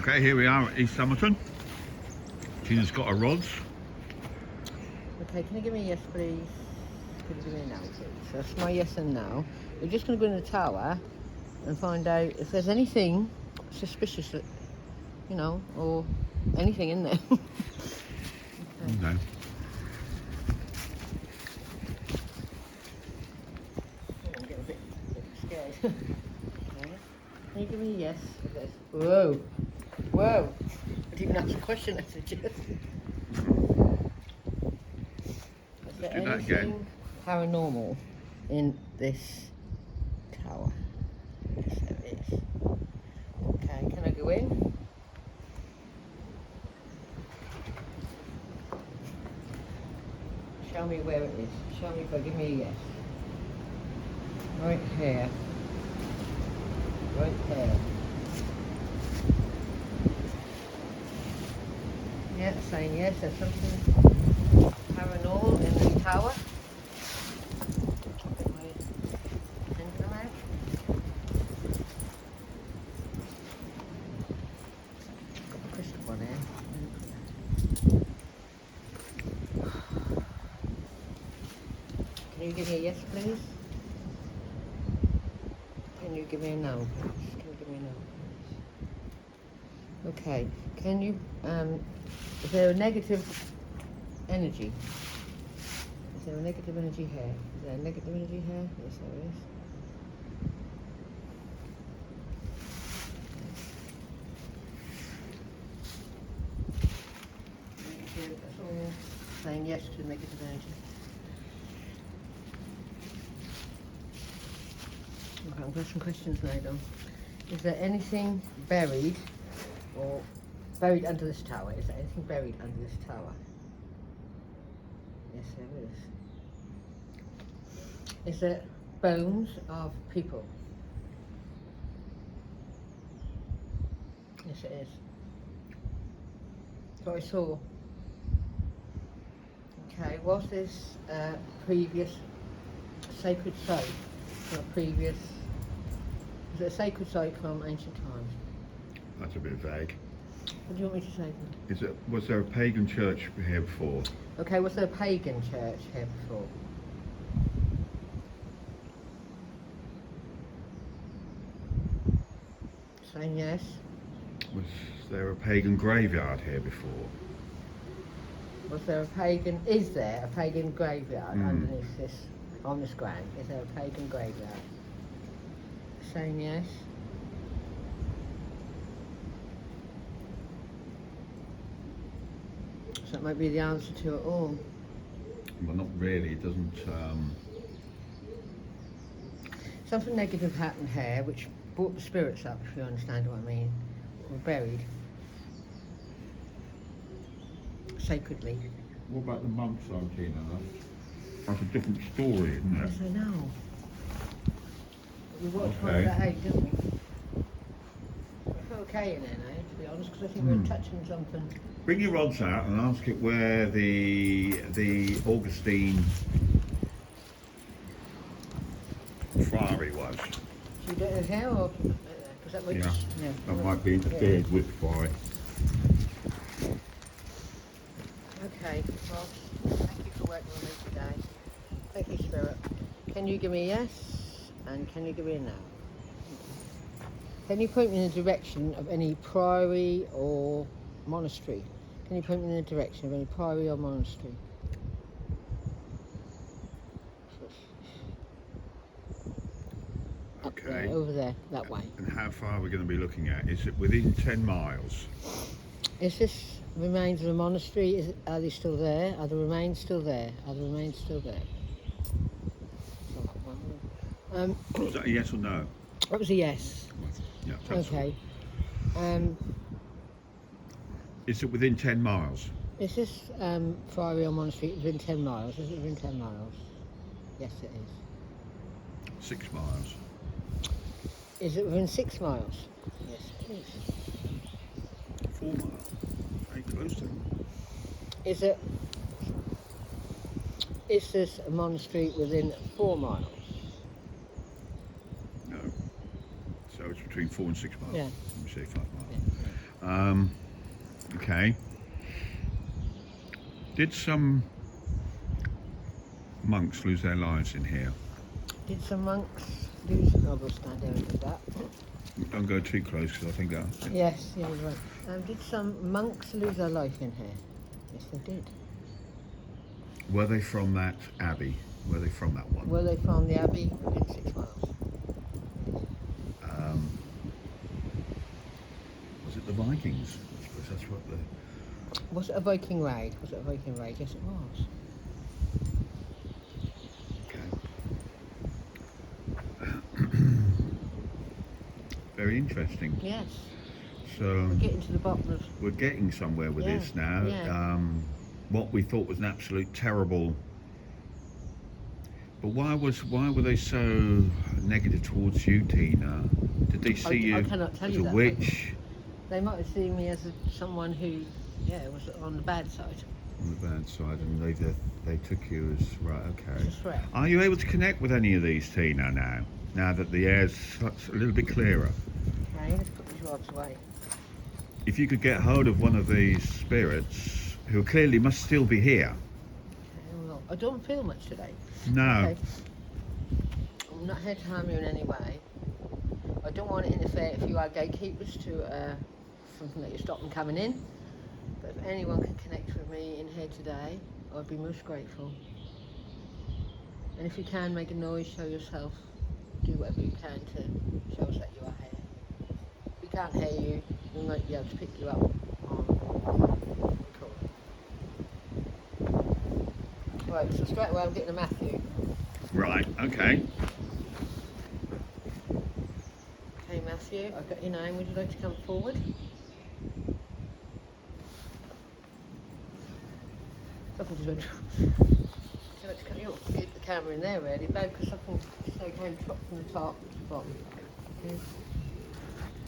Okay, here we are at East Sommerton. Tina's got her rods. Okay, can you give me a yes, please? Can you give me a no, please? So that's my yes and no. We're just going to go in the tower and find out if there's anything suspicious, that, you know, or anything in there. Okay. I'm getting a bit scared. Okay. Can you give me a yes? Whoa. Whoa. I didn't even ask a question, I said yes. Is there do that anything again. paranormal in this tower? Yes, there is. Okay, can I go in? Show me where it is. Show me, give me a yes. Right here. Right there. Yeah, saying yes, there's something paranormal in this tower. Get my pencil out. Got the crystal one there. Can you give me a yes, please? Can you give me a no? Can you give me a no? Okay. Can you, is there a negative energy? Is there a negative energy here? Is there a negative energy here? Yes, there is. Negative, that's all. Saying yes to negative energy. Okay, I've got some questions now, Dom. Is there anything buried or buried under this tower? Is there anything buried under this tower? Yes, there is. Is there bones of people? Yes, it is. That's what I saw. Okay, was this previous sacred site from a previous? Is it a sacred site from ancient times? That's a bit vague. What do you want me to say? Was there a pagan church here before? Okay, was there a pagan church here before? Saying yes. Was there a pagan graveyard here before? Was there a pagan? Is there a pagan graveyard underneath this, on this ground? Is there a pagan graveyard? Saying yes. So that might be the answer to it all. Well, not really. It doesn't. Something negative happened here, which brought the spirits up, if you understand what I mean. Were buried sacredly. What about the monks, Tina? That's a different story, isn't it? Yes, I know. We want to Okay. find that out, didn't we? We're okay in there now, to be honest, because I think we're touching something. Bring your rods out and ask it where the Augustine friary was. Should we do it here or? Because that might Yeah, yeah. that might be interfered with by. Okay, well, thank you for working with me today. Thank you, Spirit. Can you give me a yes? And can you give me a no? Can you point me in the direction of any priory or monastery? Can you point me in the direction of any priory or monastery? Up there, Okay. over there, that way. And how far are we going to be looking at? Is it within 10 miles? Is this remains of a monastery? Are they still there? Are the remains still there? Are the remains still there? Was that a yes or no? That was a yes. Yeah. That's Okay. Is it within 10 miles? Is this priory or monastery within 10 miles? Is it within 10 miles? Yes, it is. 6 miles. Is it within 6 miles? Yes, it is. 4 miles. Very close to them. Is this a monastery within 4 miles? No. So it's between 4 and 6 miles. Yeah. Let me say 5 miles. Okay. Did some monks lose their lives in here? Did some monks lose? I will stand there and do that. Don't go too close because I think that. Yes, yeah, you're right. Did some monks lose their life in here? Yes, they did. Were they from that abbey? Were they from that one? Were they from the abbey within 6 miles? Was it the Vikings? I suppose that's what the. Was it a Viking raid? Was it a Viking raid? Yes, it was. Okay. Very interesting. Yes. So We're getting to the bottom of. we're getting somewhere with this now. Yeah. What we thought was an absolute terrible. But why were they so negative towards you, Tina? Did they see you I cannot tell as you a that, witch? They might have seen me as someone who, was on the bad side. On the bad side, and they took you as right. Okay. As a threat. Are you able to connect with any of these, Tina? Now that the air's a little bit clearer. Okay, let's put these rods away. If you could get hold of one of these spirits, who clearly must still be here. Okay, well, I don't feel much today. No. Okay. I'm not here to harm you in any way. I don't want to interfere if you are gatekeepers to something that you stop them coming in. But if anyone can connect with me in here today, I'd be most grateful. And if you can make a noise, show yourself. Do whatever you can to show us that you are here. If we can't hear you, we might be able to pick you up on record. Right, so straight away I'm getting a Matthew. Right. Okay. Okay, Matthew, I've got your name. Would you like to come forward? Something just went. I'd like to come. You ought to get the camera in there, really, though, because something came dropped from the top to the bottom. Okay.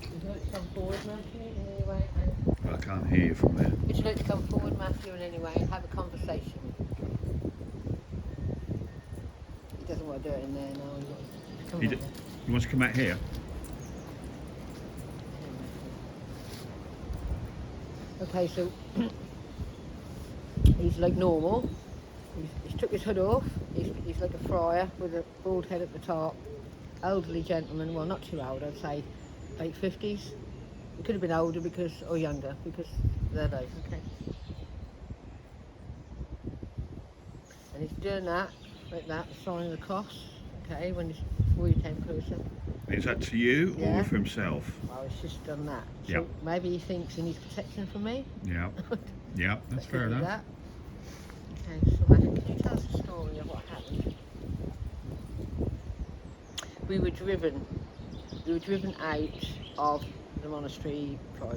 Would you like to come forward, Matthew, in any way? I can't hear you from there. Would you like to come forward, Matthew, in any way and have a conversation? He doesn't want to do it in there now. He wants to come out there. He wants to come out here. Okay, so he's like normal. He's took his hood off. He's like a friar with a bald head at the top. Elderly gentleman, well, not too old, I'd say late 50s. He could have been older or younger because they're those, okay. And he's doing that, like that, the sign of the cross, okay, before he came closer. Is that to you or for himself? Well, he's just done that. So Yep. maybe he thinks he needs protection from me. Yeah. Yeah, that's fair enough. That. Okay, so Matthew, could you tell us the story of what happened? We were driven out of the monastery. We were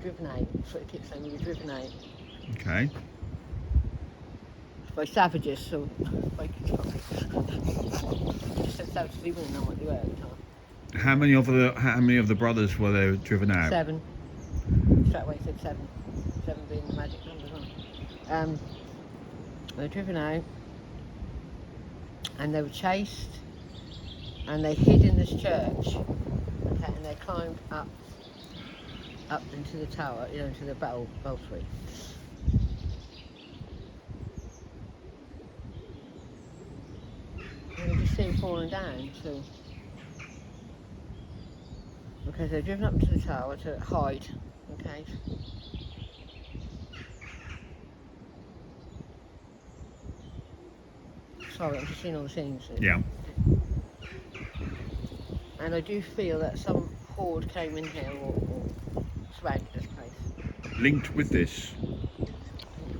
driven out. That's what it keeps saying. We were driven out Okay. by savages. So, like, just said savages. We wouldn't know what they were at the time. How many of the brothers were they driven out? 7. Straight away said 7. 7 being the magic number, wasn't it? They were driven out, and they were chased, and they hid in this church. Okay, and they climbed up into the tower, into the belfry. And you just see them falling down. So, okay, they're driven up into the tower to hide. Okay. Sorry, I'm just seeing all the things. Yeah. And I do feel that some horde came in here or surrounded this place. Linked with this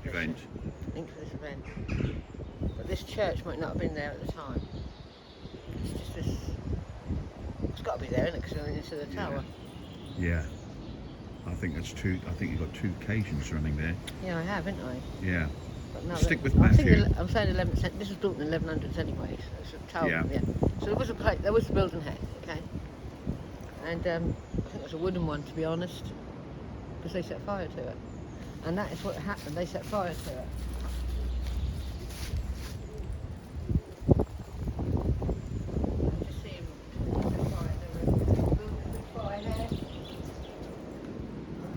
event. Linked with this event. But this church might not have been there at the time. It's just this. It's got to be there, isn't it? Because we're into the tower. Yeah. I think that's two. I think you've got 2 occasions running there. Yeah, I have, haven't I? Yeah. But no, Stick with I'm Matthew. I'm saying 11th century. This was built in the 1100s anyway. So it's a tower. Yeah. So there was there was a building here, okay. And I think it was a wooden one, to be honest, because they set fire to it. And that is what happened. They set fire to it. I'm just seeing the fire. There was a fire here.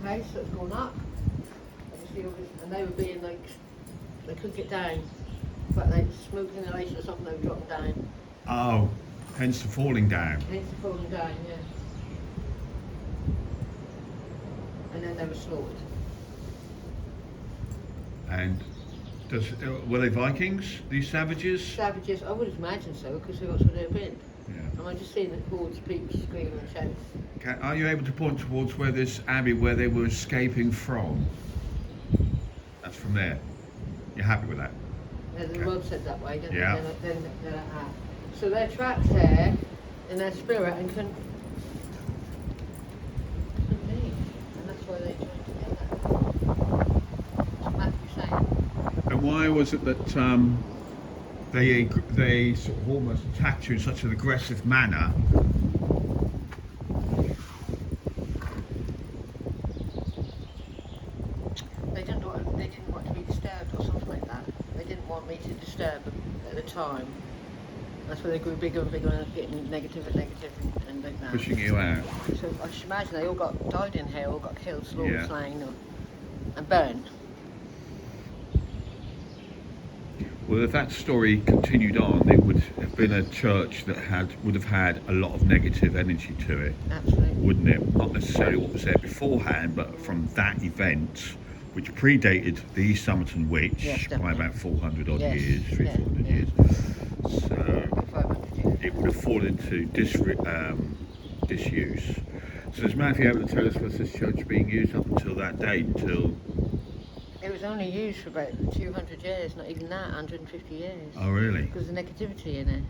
staircase that's gone up. And they were being like, they couldn't get down. But they smoked inhalation or something, they were dropping down. Oh, hence the falling down. Hence the falling down, yeah. And then they were slaughtered. And were they Vikings, these savages? Savages, I would imagine so, because who else would they have been? Yeah. And I just seen the hordes of people screaming and shouting. Are you able to point towards where this abbey, where they were escaping from? That's from there. You're happy with that? Yeah, the road said that way, didn't Yeah. it? Then so they're trapped there in their spirit and couldn't leave. And that's why they joined together. That's what Matthew's saying. And why was it that they sort of almost attacked you in such an aggressive manner? They didn't want to be disturbed or something like that. They didn't want me to disturb them at the time. That's why they grew bigger and bigger and getting negative and like that. Pushing you out. So I should imagine they all died in here, all got killed, slaughtered, Yeah. slain, and burned. Well, if that story continued on, it would have been a church that would have had a lot of negative energy to it, Absolutely. wouldn't it? Not necessarily what was there beforehand, but from that event, which predated the Sommerton witch Yes, by definitely. about 400 odd Yes, years, 400 yeah. years. So 500 years. it would have fallen into disuse. So is Matthew able to tell us, was this church being used up until that date, until... It was only used for about 200 years, not even that, 150 years. Oh, really? Because of the negativity in it.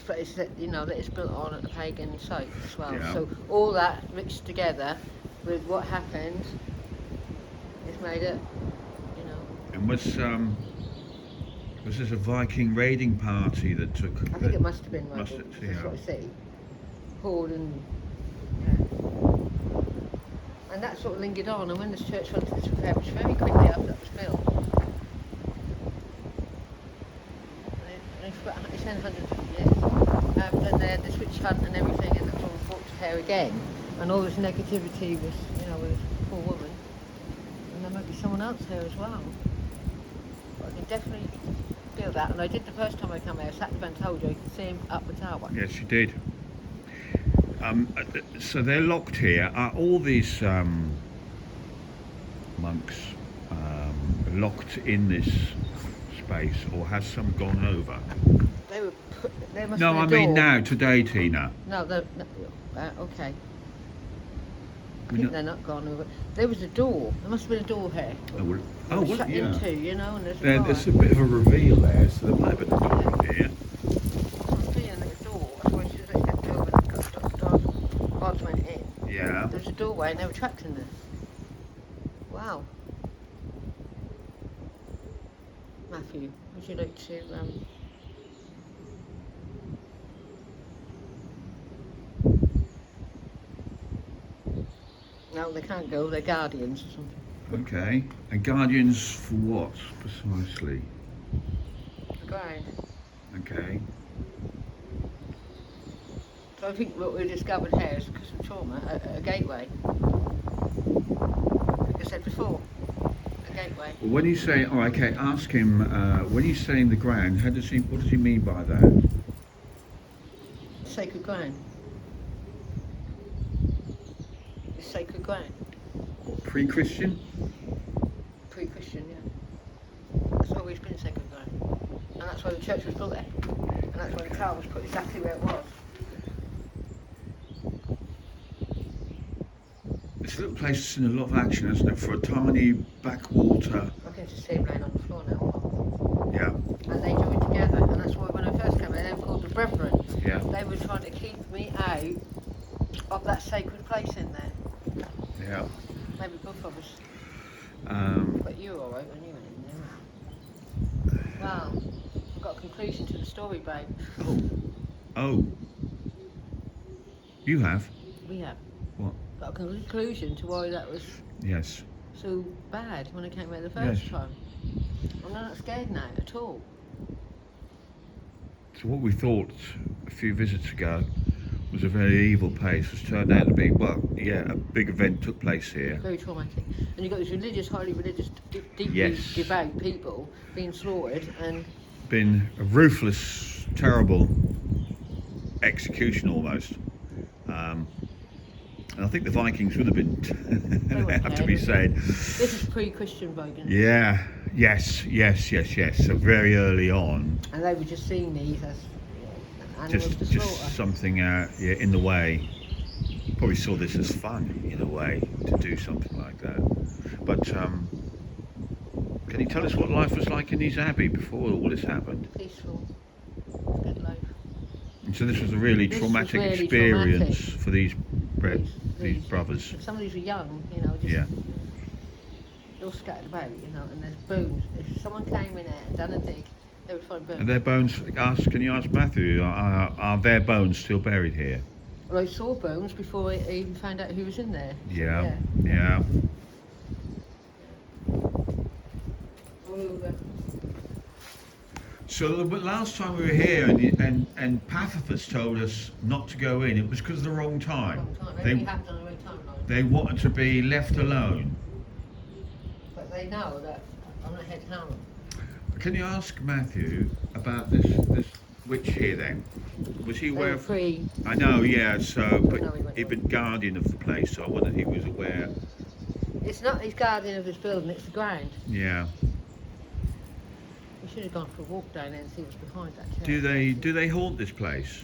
But it's that, that it's built on a pagan site as well. Yeah. So all that mixed together with what happened, it's made it, And was this a Viking raiding party that took... I think it must have been right. Must have, That's yeah. what I see. Horde and and that sort of lingered on. And when this church went into disrepair, which very quickly after that was built, and it's been 150 years. Then they had this witch hunt and everything, and that's all brought to her again. And all this negativity was, with this poor woman. And there might be someone else here as well. But I can definitely feel that. And I did the first time I came here. I sat there and told you I could see him up the tower. Yes, you did. So they're locked here. Are all these monks locked in this space, or has some gone over? They were there must No, be a I mean door. now, today, Tina. No, okay. I We think don't- they're not gone over. There was a door. There must have been a door here. Oh, well, Shut yeah. into, and there's a There's fire. a bit of a reveal there, so there might have been a door here. I'm feeling there's a door. That's why she stepped over and the guards went in. Yeah. There's a doorway and they were trapped in there. Wow. Matthew, would you like to No, they can't go, they're guardians or something. Okay. And guardians for what, precisely? The ground. Okay. So I think what we discovered here is because of trauma, a gateway. Like I said before, a gateway. Well, when you say, oh, okay, ask him, when you say in the ground, what does he mean by that? Sacred ground. It's sacred ground. What, pre-Christian? Pre-Christian, yeah. It's always been sacred ground. And that's why the church was built there. And that's why the tower was put exactly where it was. This little place has seen a lot of action, hasn't it? For a tiny backwater. I can just see him laying on the floor now. Yeah. And they joined together. And that's why when I first came here, they were called the Brethren. Yeah. They were trying to keep me out of that sacred place in there. Yeah. Maybe both of us. But you were alright when you went in there. Wow. I've got a conclusion to the story, babe. Oh. You have? We have. What? Got a conclusion to why that was Yes. so bad when I came here the first Yes. time. I'm not scared now at all. So what we thought a few visits ago was a very evil place. It's turned out to be, well, yeah, a big event took place here. Very traumatic. And you've got these religious, highly religious, deeply Yes. devout people being slaughtered, and Been a ruthless, terrible execution almost. And I think the Vikings would have been, have to be said. This is pre-Christian Vikings. Yeah, yes. So very early on. And they were just seeing these as animals to Just slaughter. something in the way. Probably saw this as fun in a way to do something like that. But can you tell us what life was like in East Abbey before all this happened? Peaceful, good life. And so this was a really This traumatic was really experience traumatic. for these brothers. Some of these were young, you know, just Yeah. they're all scattered about, you know, and there's bones. If someone came in there and done a dig, they would find bones. And their bones, can you ask Matthew, are their bones still buried here? Well, I saw bones before I even found out who was in there. Yeah. All over. So the last time we were here, and Paphos told us not to go in. It was because of the wrong time. Wrong time. Everything happened on the wrong timeline. They wanted to be left alone. But they know that I'm not here to harm them. Can you ask Matthew about this witch here then? Was he aware They were of? free. I know, yeah. So, but No, he went he'd been guardian of the place, so I wondered if he was aware. It's not his guardian of this building, it's the ground. Yeah. We should have gone for a walk down there and see what's behind that church. Do they haunt this place?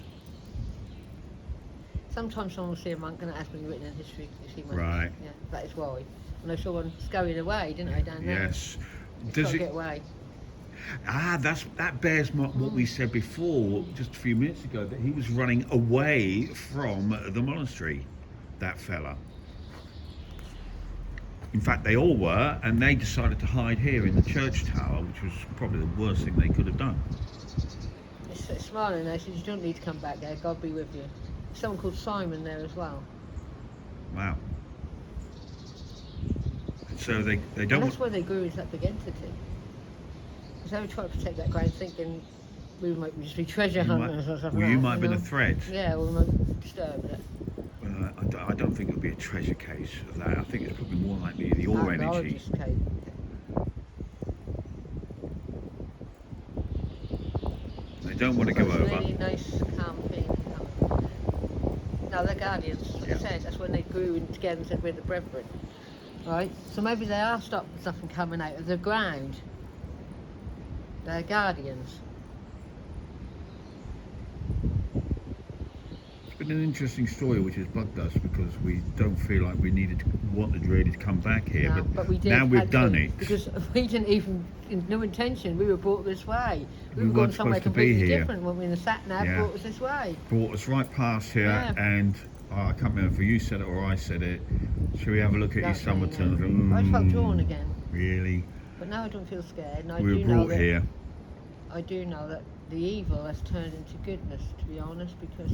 Sometimes someone will see a monk, and it has been written in history. You see monks. Right. Yeah, that is why. And I saw one scurrying away, didn't I, down there? Yes. He's Does got to it? get away. That bears what we said before, just a few minutes ago, that he was running away from the monastery, that fella. In fact, they all were, and they decided to hide here in the church tower, which was probably the worst thing they could have done. It's smiling there, says you don't need to come back there, God be with you. There's someone called Simon there as well. Wow. So they And don't. that's why they grew as that big entity. Because they were trying to protect that ground, thinking we might just be treasure hunters or something. Well, you like might have that, been a threat. Yeah, we might disturb it. I don't think it would be a treasure case of that. I think it's probably more likely the ore energy. Archaeologist cave. They don't want to go It's over. really nice, calm feeling. No, they're guardians. Yeah. It says that's when they grew in together and said we're the brethren. Right? So maybe they are stopping something coming out of the ground. They're guardians. It's been an interesting story which has bugged us because we don't feel like we wanted really to come back here, No, but we did. now we've done actually, it. Because we didn't even, no intention, we were brought this way. We We were going weren't somewhere supposed to be completely here. different when we were in the sat nav, Yeah. brought us this way. Brought us right past here, Yeah. and I can't remember if you said it or I said it. Shall we have a look at East That's me Sommerton? now. I felt drawn again. Really? But now I don't feel scared. And I We do were know brought that, here. I do know that the evil has turned into goodness, to be honest, because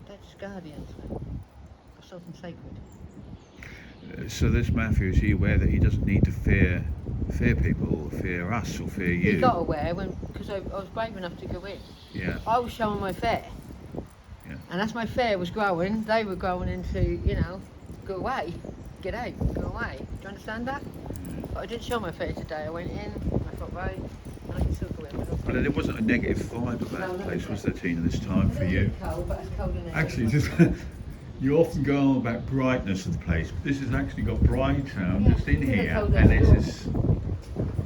they're just guardians of something sacred. So this Matthew, is he aware that he doesn't need to fear people, or fear us, or fear you? He got aware because I was brave enough to go in. Yeah. I was showing my fear. Yeah. And as my fear was growing, they were growing into, go away, get out, go away. Do you understand that? But I didn't show my fear today. I went in, I thought, right, and I can still go in. But there wasn't a negative vibe about the place, was there, Tina, this time for you? Cold, but it's cold in there. Actually, just you often go on about brightness of the place. This has actually got bright now, Yeah, just in it's here, cold and outdoors. this is. I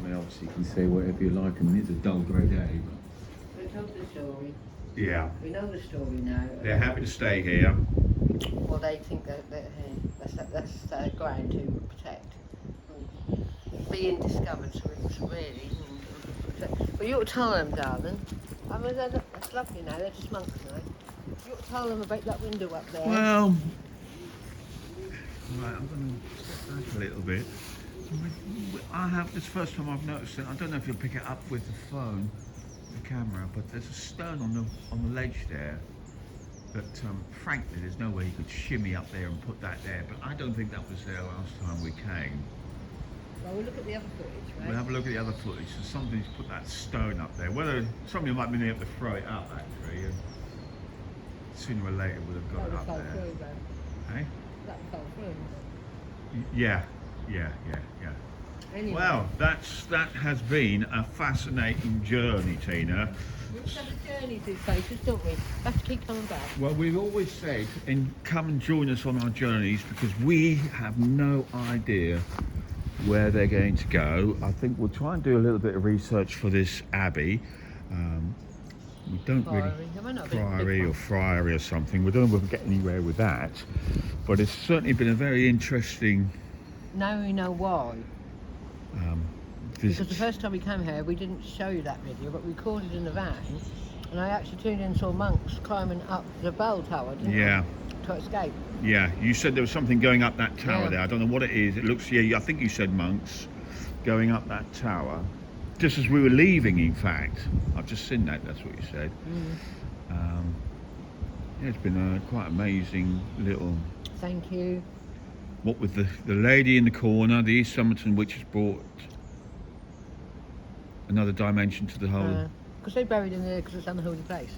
mean, obviously, you can say whatever you like, and it's a dull grey day. We told the story. But yeah, We know the story now. they're happy to stay here. Well, they think that they're here. That's their ground to protect. Being discovered, so it's really. But you ought to tell them, darling. I mean, that's lovely now. They're just monks now. You ought to tell them about that window up there. Well, right, I'm going to step back a little bit. This first time I've noticed it. I don't know if you'll pick it up with the phone, the camera, but there's a stone on the ledge there. That frankly, there's no way you could shimmy up there and put that there. But I don't think that was there last time we came. Well, we'll look at the other footage, right? We'll have a look at the other footage. So somebody's put that stone up there. Whether somebody might be able to throw it up actually. sooner or later we'll have got it up there. Eh? That fell through. Yeah. Anyway. Well, that has been a fascinating journey, Tina. We have a journey through places, don't we? Have to keep coming back. Well, we've always said, come and join us on our journeys because we have no idea where they're going to go. I think we'll try and do a little bit of research for this abbey. We don't priory or friary or something. We don't know if we'll get anywhere with that, but it's certainly been a very interesting. Now we know why. Because Visit. the first time we came here, we didn't show you that video, but we recorded in the van, and I actually tuned in and saw monks climbing up the bell tower, didn't I? To escape. Yeah, you said there was something going up that tower Yeah. there. I don't know what it is. It looks, I think you said monks going up that tower. Just as we were leaving, in fact. I've just seen that, that's what you said. Yeah, it's been a quite amazing little... Thank you. What with the lady in the corner, the East Sommerton, which has brought another dimension to the whole... Because they buried in there because it's unholy place.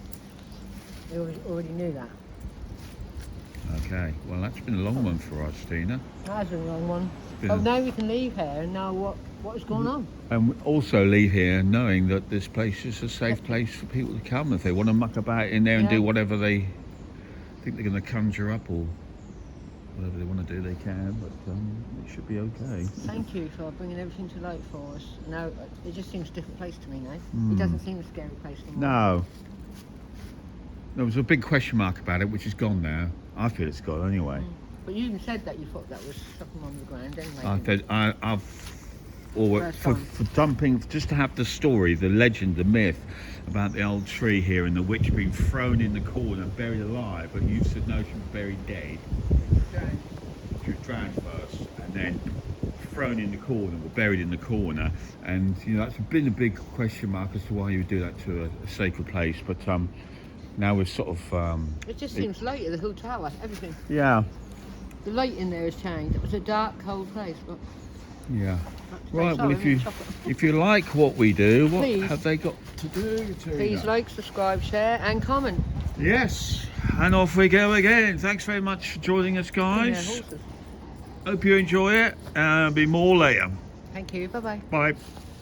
They already knew that. Okay, well that's been a long one for us, Tina. That's a long one. Oh, now we can leave here and know what is going on. And we also leave here knowing that this place is a safe place for people to come if they want to muck about in there and do whatever they think they're going to conjure up or whatever they want to do, they can, but it should be okay. Thank you for bringing everything to light for us. Now, it just seems a different place to me now. It doesn't seem a scary place anymore. No. There was a big question mark about it, which is gone now. I feel it's gone anyway. But you even said that you thought that was something on the ground anyway. I said, for dumping, just to have the story, the legend, the myth about the old tree here and the witch being thrown in the corner, buried alive, but you said no, she was buried dead. She was drowned first and then thrown in the corner or buried in the corner, and that's been a big question mark as to why you would do that to a sacred place, but now we're sort of it just seems lighter, the whole tower, everything. Yeah. The light in there has changed. It was a dark, cold place, but yeah. Right, well, if you like what we do, what have they got to do? Please like, subscribe, share and comment. Yes, and off we go again. Thanks very much for joining us, guys. Hope you enjoy it, and be more later. Thank you, bye-bye. Bye.